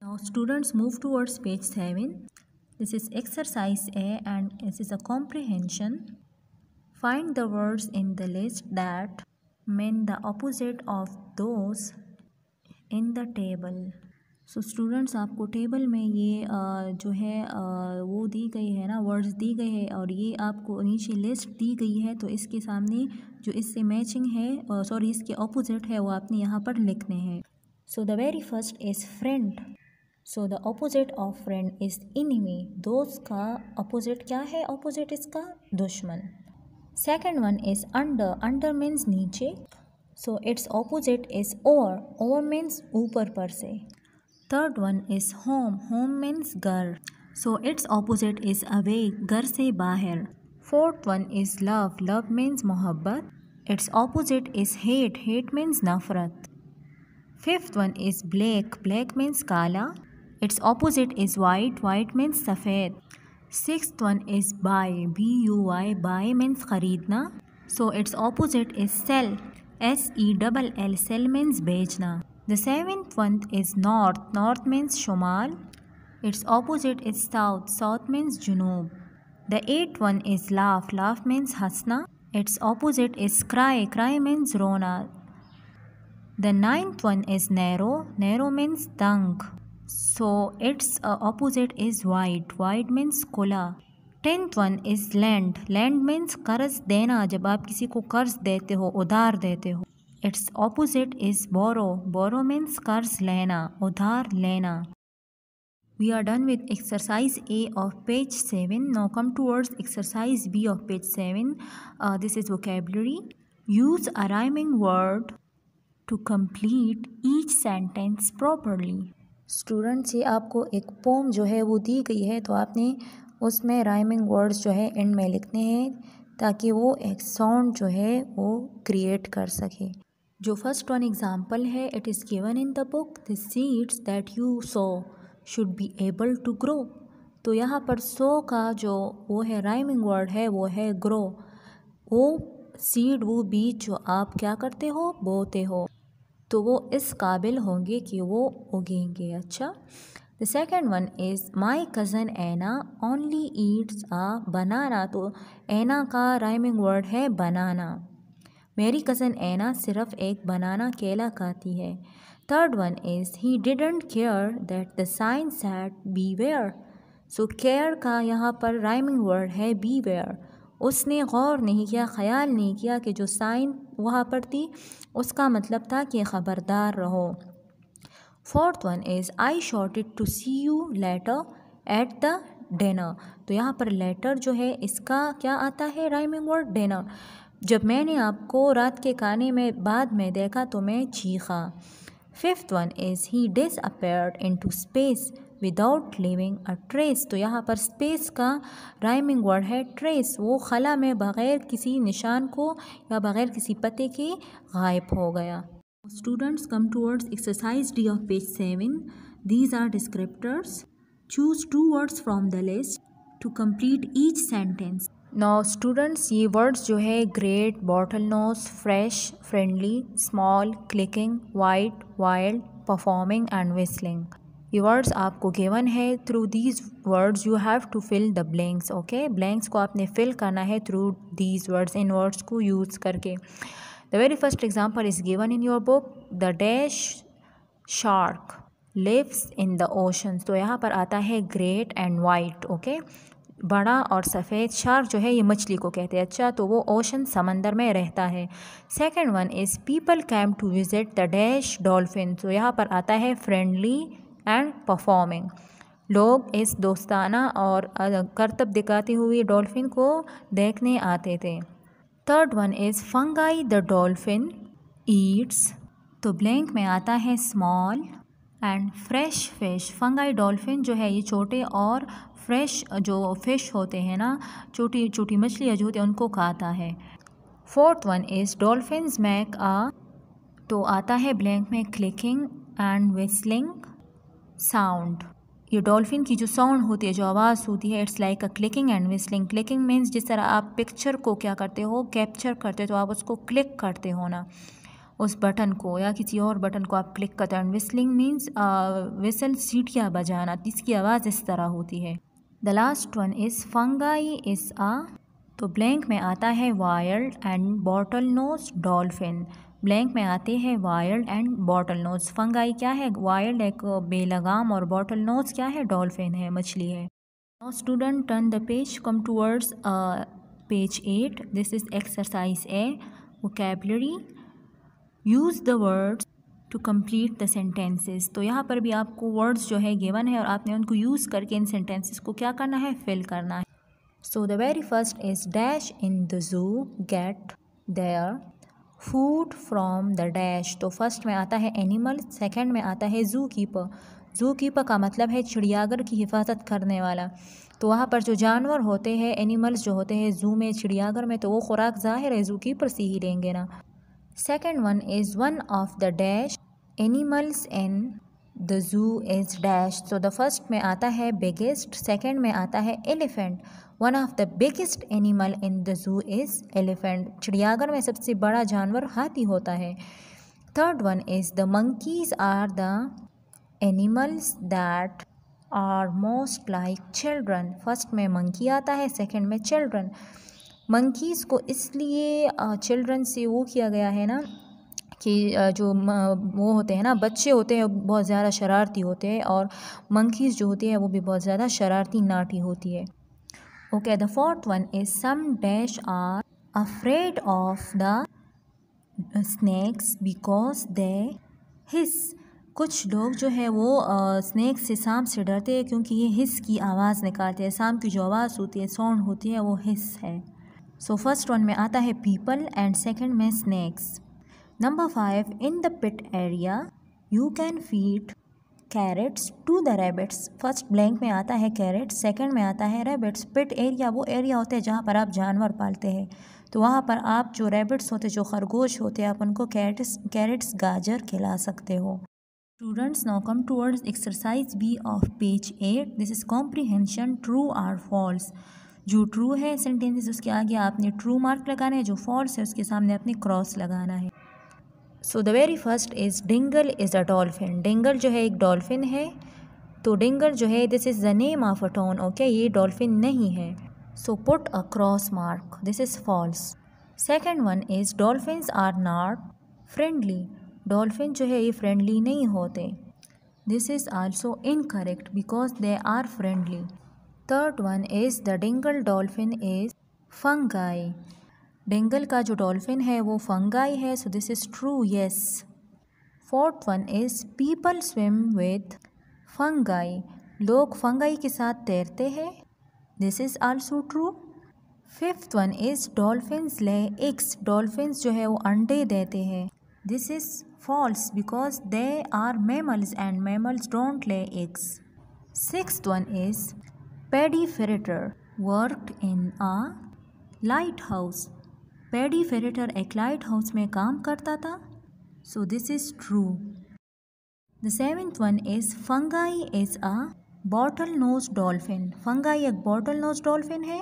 Now students move towards page 7. This is exercise A and this is a comprehension. Find the words in the list that mean the opposite of those in the table. So students आपको table में ये जो है वो दी गई है ना, words दी गई है और ये आपको नीचे लिस्ट दी गई है। तो इसके सामने जो इससे मैचिंग है सॉरी इसके ऑपोजिट है वो आपने यहाँ पर लिखने हैं। So the very first is friend. So the opposite of friend is enemy. दोस्त का ऑपोजिट क्या है? ऑपोजिट इसका दुश्मन। Second one is under. Under means नीचे, so its opposite is over. Over means ऊपर पर से। Third one is home. Home means घर, so its opposite is away, घर से बाहर। Fourth one is love. Love means मोहब्बत, its opposite is hate. Hate means नफरत। Fifth one is black. Black means काला, its opposite is white. White means सफ़ेद। Sixth one is buy. BUY। Buy means ख़रीदना, so its opposite is sell. SELL। Sell means बेचना। The seventh one is north. North means शुमाल, its opposite is south. South means जुनूब. The eighth one is laugh. Laugh means हंसना, its opposite is cry. Cry means रोना. The ninth one is narrow. Narrow means तंग, so its opposite is wide. Wide means खुला. Tenth one is lend. Lend means कर्ज देना, जब आप किसी को कर्ज देते हो, उधार देते हो। Its opposite is borrow. Borrow means कर्ज लेना, उधार लेना। We are done with exercise A of page 7. Now come towards exercise B of page 7. This is vocabulary. Use a rhyming word to complete each sentence properly. Students, ये आपको एक pome जो है वो दी गई है, तो आपने उसमें राइमिंग वर्ड्स जो है एंड में लिखने हैं ताकि वो एक साउंड जो है वो क्रिएट कर सके। जो फर्स्ट वन एग्जाम्पल है, it is given in the book the seeds that you so should be able to grow. तो यहाँ पर सो का जो वो है राइमिंग वर्ड है वो है ग्रो। वो सीड, वो बीज जो आप क्या करते हो, बोते हो, तो वो इस काबिल होंगे कि वो उगेंगे। अच्छा, the second one is my cousin Ena only eats a banana. तो एना का राइमिंग वर्ड है बनाना। मेरी कज़न एना सिर्फ एक बनाना, केला खाती है। Third one is he didn't care that the sign said beware. So care का यहाँ पर राइमिंग वर्ड है बीवेयर। उसने गौर नहीं किया, ख्याल नहीं किया कि जो साइन वहाँ पर थी उसका मतलब था कि ख़बरदार रहो। Fourth one is I shorted to see you later at the dinner. तो यहाँ पर लेटर जो है इसका क्या आता है राइमिंग वर्ड? डिनर। जब मैंने आपको रात के खाने में बाद में देखा तो मैं चीखा। Fifth one is he disappeared into space without living a trace. तो यहाँ पर स्पेस का राइमिंग वर्ड है ट्रेस। वो खला में बग़ैर किसी निशान को या बग़ैर किसी पते के गायब हो गया। Students come towards exercise D of page 7. These are descriptors. Choose 2 words from the list to complete each sentence. Now students, ये वर्ड्स जो है great, bottle nose, fresh, friendly, small, clicking, white, wild, performing and whistling, ये words आपको given है। Through these words you have to fill the blanks. Okay, blanks को आपने fill करना है थ्रू दीज वर्ड्स, इन वर्ड्स को यूज़ करके। The very first example is given in your book, the dash shark lives in the ocean. तो यहाँ पर आता है ग्रेट एंड वाइट। ओके, बड़ा और सफ़ेद, शार्क जो है ये मछली को कहते हैं। अच्छा, तो वो ओशन समंदर में रहता है। Second one is people came to visit the dash dolphin. तो यहाँ पर आता है फ्रेंडली एंड परफॉर्मिंग। लोग इस दोस्ताना और करतब दिखाती हुई डॉल्फिन को देखने आते थे। Third one is fungi the dolphin Yeats. तो ब्लैंक में आता है small and fresh fish. Fungi dolphin जो है ये छोटे और फ्रेश जो फ़िश होते हैं ना, छोटी छोटी मछलियाँ जो होती हैं उनको खाता है। Fourth one is dolphins make a. तो आता है ब्लैंक में क्लिकिंग एंड विस्लिंग साउंड। ये डॉल्फिन की जो साउंड होती है, जो आवाज़ होती है, it's like a clicking and whistling. Clicking means जिस तरह आप पिक्चर को क्या करते हो, कैप्चर करते हो, तो आप उसको क्लिक करते हो ना, उस बटन को या किसी और बटन को आप क्लिक करते हैं। विस्लिंग मीन्स विसल, सीटियाँ बजाना, जिसकी आवाज़ इस तरह होती है। The last one is Fungie is a, तो ब्लैंक में आता है wild and bottle nose dolphin. Blank में आते हैं wild and bottle nose. Fungie क्या है? वाइल्ड एक बेलगाम, और बॉटल नोज क्या है? डॉल्फिन है, मछली है। Now student turn the page, come towards page 8। This is exercise A, vocabulary. Use the words to complete the sentences. तो यहाँ पर भी आपको वर्ड्स जो है गिवन है और आपने उनको यूज़ करके इन सेंटेंसेस को क्या करना है? फिल करना है। So the very first is dash in the zoo get their food from the dash. तो फर्स्ट में आता है एनिमल, सेकंड में आता है जू कीपर। जू कीपर का मतलब है चिड़ियाघर की हिफाजत करने वाला। तो वहाँ पर जो जानवर होते हैं, एनिमल्स जो होते हैं जू में, चिड़ियाघर में, तो वो खुराक ज़ाहिर है जू कीपर से ही लेंगे ना। Second one is one of the dash animals in the zoo is dash. तो द फर्स्ट में आता है बिगेस्ट, सेकेंड में आता है elephant. One of the biggest animal in the zoo is elephant. चिड़ियाघर में सबसे बड़ा जानवर हाथी होता है। Third one is the monkeys are the animals that are most like children. First में मंकी आता है, सेकेंड में चिल्ड्रन। मंकीज़ को इसलिए चिल्ड्रन से वो किया गया है ना कि जो वो होते हैं ना, बच्चे होते हैं, बहुत ज़्यादा शरारती होते हैं, और मंकीज़ जो होती है वो भी बहुत ज़्यादा शरारती, नाटी होती है। Okay, the fourth one is some dash are afraid of the snakes because they hiss. कुछ लोग जो है वो स्नैक्स से, सांप से डरते हैं क्योंकि ये हिस की आवाज़ निकालते हैं। सांप की जो आवाज़ होती है, साउंड होती है, वो हिस है। सो फर्स्ट वन में आता है पीपल एंड सेकंड में snacks. Number 5, in the pit area you can feed carrots to the rabbits. First blank में आता है कैरेट्स, सेकंड में आता है रैबिट्स। पिट एरिया वो एरिया होता है जहाँ पर आप जानवर पालते हैं, तो वहाँ पर आप जो रैबिट्स होते हैं, जो खरगोश होते हैं, आप उनको कैरेट्स गाजर खिला सकते हो। Students now come towards exercise B of page 8। This is comprehension true or false. जो ट्रू है सेंटेंसेस, उसके आगे आपने ट्रू मार्क लगाना है, जो फॉल्स है उसके सामने आपने क्रॉस लगाना है। So the very first is Dingle is a dolphin. Dingle जो है एक डॉल्फिन है, तो डिंगल जो है this is the name of a town. Okay, ये डॉल्फिन नहीं है, so put a cross mark, this is false. Second one is dolphins are not friendly. Dolphin जो है ये फ्रेंडली नहीं होते, this is also incorrect because they are friendly. Third one is the Dingal dolphin is Fungie. Dingle का जो dolphin है वो Fungie है, so this is true, yes. Fourth one is people swim with Fungie. लोग Fungie के साथ तैरते हैं, this is also true. Fifth one is dolphins lay eggs. Dolphins जो है वो अंडे देते हैं, this is false because they are mammals and mammals don't lay eggs. Sixth one is Paddy Ferriter worked in a lighthouse. Paddy फेरेटर एक lighthouse में काम करता था, so this is true. The seventh one is Fungie is a bottle nose dolphin. Fungie एक bottle nose dolphin है,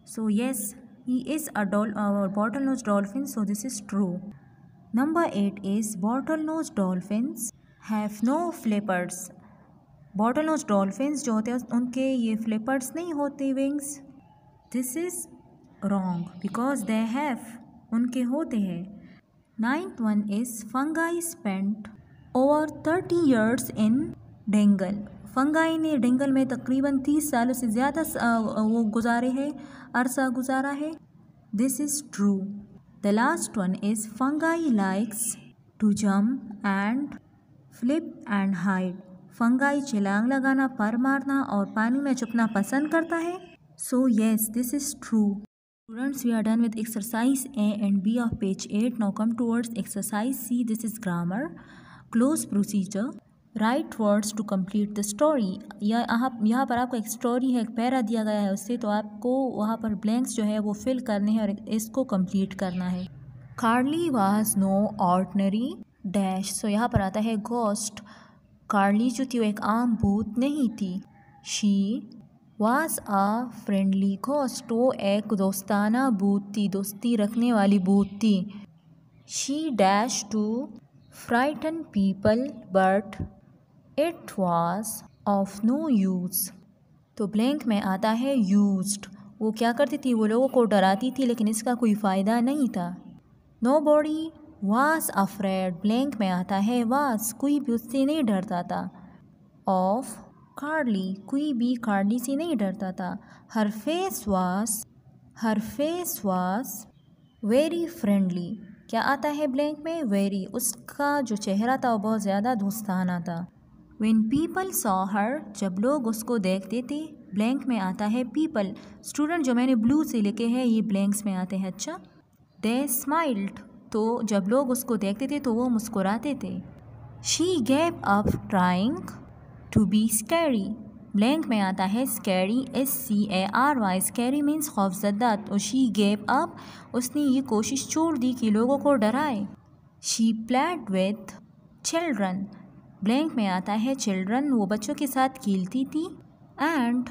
so yes he is a bottle nose dolphin, so this is true. Number 8 is bottle nose dolphins have no flippers. Bottle nose dolphins जो होते हैं उनके ये flippers नहीं होते, wings, this is wrong because they have, उनके होते हैं। Ninth one is Fungie spent over 30 years in Dingle. Fungie ने डेंगल में तकरीबन 30 सालों से ज़्यादा वो गुजारे हैं, अरसा गुजारा है, this is true. The last one is Fungie likes to jump and flip and hide. Fungie छलांग लगाना, पर मारना और पानी में छुपना पसंद करता है, so yes this is true. Students, we are done with exercise A and B of page 8. Now come towards exercise C. This is grammar. Close procedure. Write words to complete the story. यहाँ पर आपको एक story है, एक para दिया गया है उससे, तो आपको वहाँ पर ब्लैंक्स जो है वो फिल करने हैं और इसको कंप्लीट करना है। कार्ली वाज नो ऑर्डनरी डैश। सो यहाँ पर आता है घोस्ट। कार्ली जो थी वो एक आम भूत नहीं थी। She was a friendly ghost. वो एक दोस्ताना भूत थी, दोस्ती रखने वाली भूत थी। She dashed to frighten people but it was of no use. तो ब्लैंक में आता है used। वो क्या करती थी, वो लोगों को डराती थी लेकिन इसका कोई फ़ायदा नहीं था। Nobody was afraid, ब्लैंक में आता है was, कोई भी उससे नहीं डरता था। Of Carly, कोई भी कार्ली से नहीं डरता था। Her face was very friendly, क्या आता है ब्लैंक में very, उसका जो चेहरा था वो बहुत ज़्यादा दोस्ताना था। When people saw her, जब लोग उसको देखते थे, ब्लैंक में आता है people। स्टूडेंट जो मैंने ब्लू से लिखे हैं ये ब्लैंक्स में आते हैं। अच्छा, they smiled, तो जब लोग उसको देखते थे तो वो मुस्कुराते थे। She gave up trying to be scary, blank में आता है scary, SCARY, scary मीन्स खौफजदा। तो she gave up, उसने ये कोशिश छोड़ दी कि लोगों को डराए। She played with children, blank में आता है children, वो बच्चों के साथ खेलती थी। And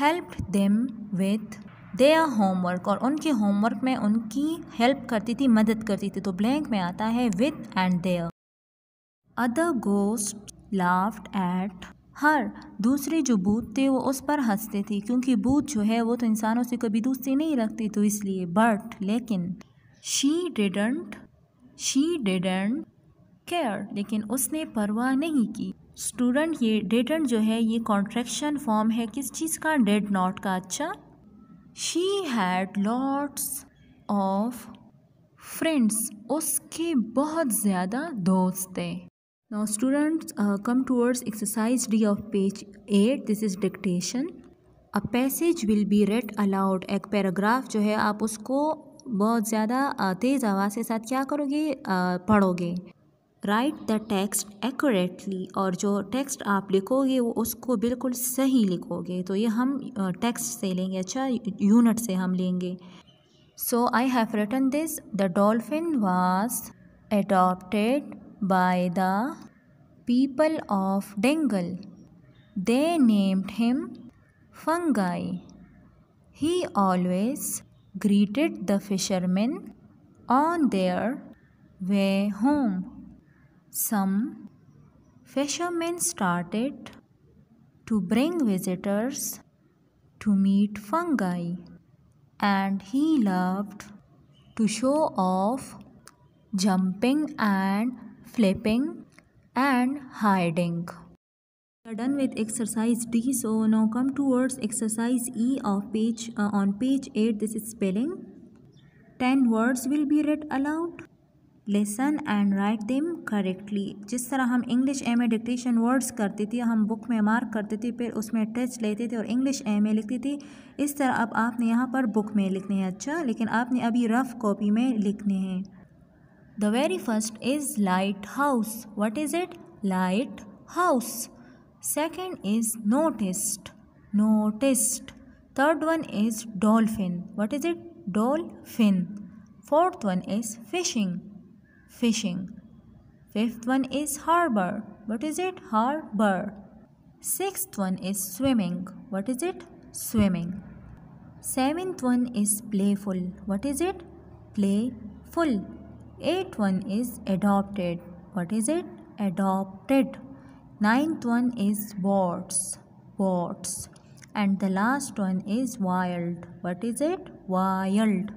helped them with their homework, और उनके होमवर्क में उनकी हेल्प करती थी, मदद करती थी। तो ब्लैंक में आता है with and their। Other ghosts laughed at her, दूसरे जो भूत थे वो उस पर हंसते थे, क्योंकि भूत जो है वो तो इंसानों से कभी दोस्ती नहीं रखती, तो इसलिए। बट लेकिन she didn't care, लेकिन उसने परवाह नहीं की। स्टूडेंट ये didn't जो है ये कॉन्ट्रैक्शन फॉर्म है किस चीज़ का, did not का। अच्छा, she had lots of friends, उसके बहुत ज़्यादा दोस्त थे। Now students, come towards exercise D of page 8. This is dictation. A passage will be read aloud. एक पैराग्राफ जो है आप उसको बहुत ज़्यादा तेज़ आवाज़ के साथ क्या करोगे, पढ़ोगे। Write the text accurately, और जो टेक्स्ट आप लिखोगे वो उसको बिल्कुल सही लिखोगे। तो ये हम टेक्स्ट से लेंगे, अच्छा यूनिट से हम लेंगे। So I have written this. The dolphin was adopted by the people of Bengal. They named him Fungi. He always greeted the fishermen on their way home. Some fishermen started to bring visitors to meet Fungi, and he loved to show off jumping and flipping and hiding. We are done with exercise D, so now come towards exercise E of on page 8. This is spelling. 10 words will be read aloud. Listen and write them correctly. जिस तरह हम English ए में dictation words करते थे, हम book में mark करते थे, फिर उसमें टेस्ट लेते थे और इंग्लिश ए में लिखते थे, इस तरह अब आपने यहाँ पर बुक में लिखने हैं। अच्छा, लेकिन आपने अभी रफ कॉपी में लिखने हैं। The very first is lighthouse. What is it? Lighthouse. Second is noticed. Third one is dolphin. What is it? Dolphin. Fourth one is fishing. Fifth one is harbor. What is it? Harbor. Sixth one is swimming. What is it? Swimming. Seventh one is playful. What is it? Playful. Eighth one is adopted. What is it? Adopted. Ninth one is boats. And the last one is wild. What is it? Wild.